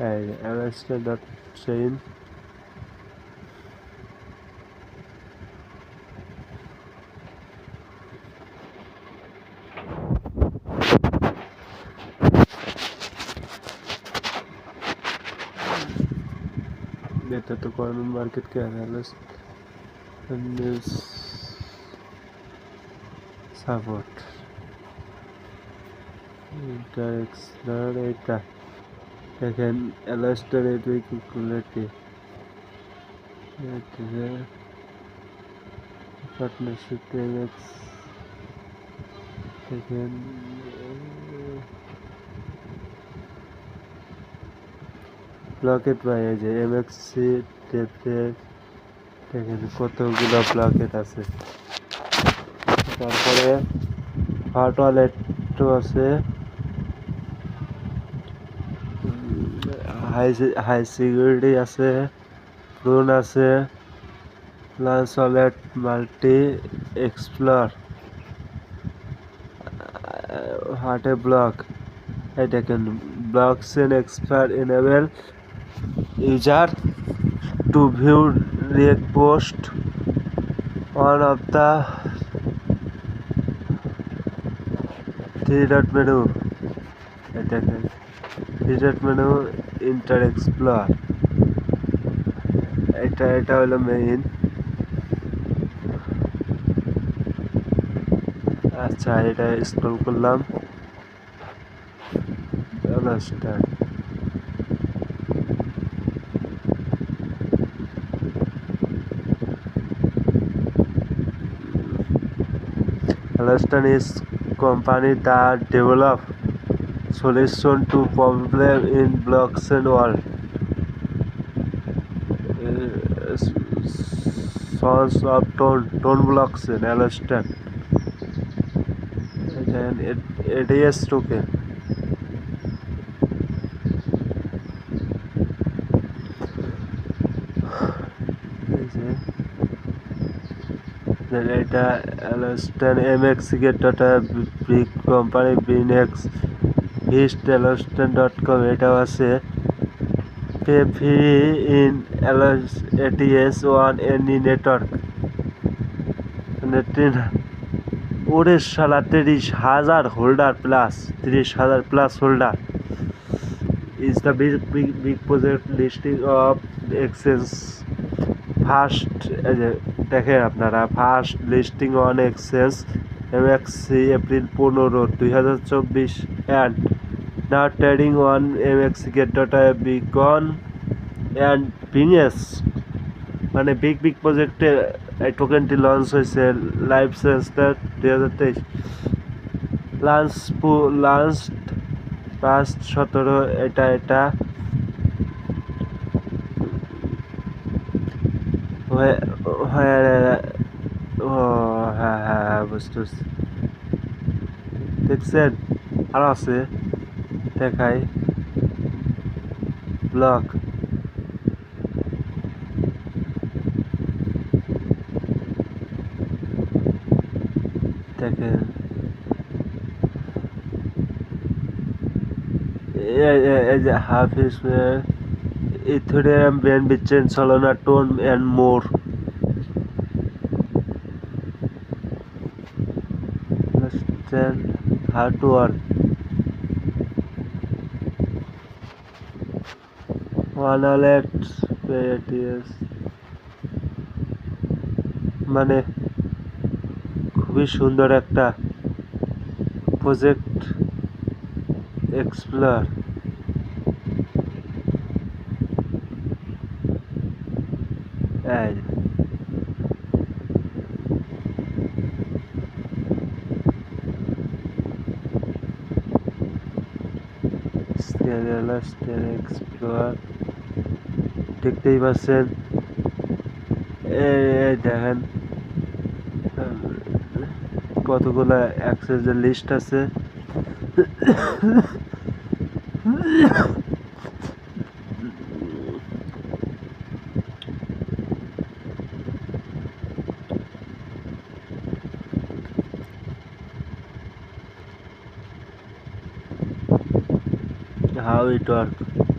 এই অ্যালাস্টার dot chain এটা তো কয়েন মার্কেট কে অ্যালাস্টার সাপোর্ট ইন্টারেক্সলার এটা দেখেন অ্যালাস্টার এটা ক্যালকুলেটে পার্টনারশিপ এমএক্স দেখেন ব্লকেট পাই যে এমএক্সি টেপের দেখেন কতগুলো ব্লকেট আছে তারপরে হট ওয়ালেটও আছে হাই সিকিউরিটি আছে প্রুন আছে প্লাস ওয়ালেট মাল্টি এক্সপ্লোর হার্টে ব্লক এই দেখেন blockchain expert enable user to view react post one of the three dot menu দেখেন three dot menu inter explore এটা হলো মেইন আচ্ছা এটা স্ক্রল করলাম start Alastan is company that develop solution to problem in blockchain world. Source of tone blockchain Alastan. And ADS token. এটা অ্যালাস্টার MX গেটটা big company বিনেক্স হিস্ট অ্যালাস্টার.com এটাও আছে pay free in ATS one any network ওরে শালা 30,000 holder plus 30,000 plus holder is the big project listing of exchange first দেখেন আপনারা first listing on exchange MEXC April 15 2024 and now trading on MEXC গেট.আই বিকন অ্যান্ড বিংএস মানে big প্রজেক্টে এই টোকেনটি লঞ্চ হয়েছে লাইভ সেন্সটার 2023 লাঞ্চ 5/17 এটা হ্যাঁ বুঝতে পারছি দেখছেন আরো আছে দেখাই ব্লক দেখেন এই যে হাফিজ ইথেরিয়াম ব্যান্ড বিচেন সলোনা টোন and more how to work one wallet ATS মানে খুবই সুন্দর একটা প্রজেক্ট এক্সপ্লোর এই এক্সপ্লোর দেখতেই পাচ্ছেন এই দেখেন কতগুলো অ্যাক্সেসের লিস্ট আছে how it works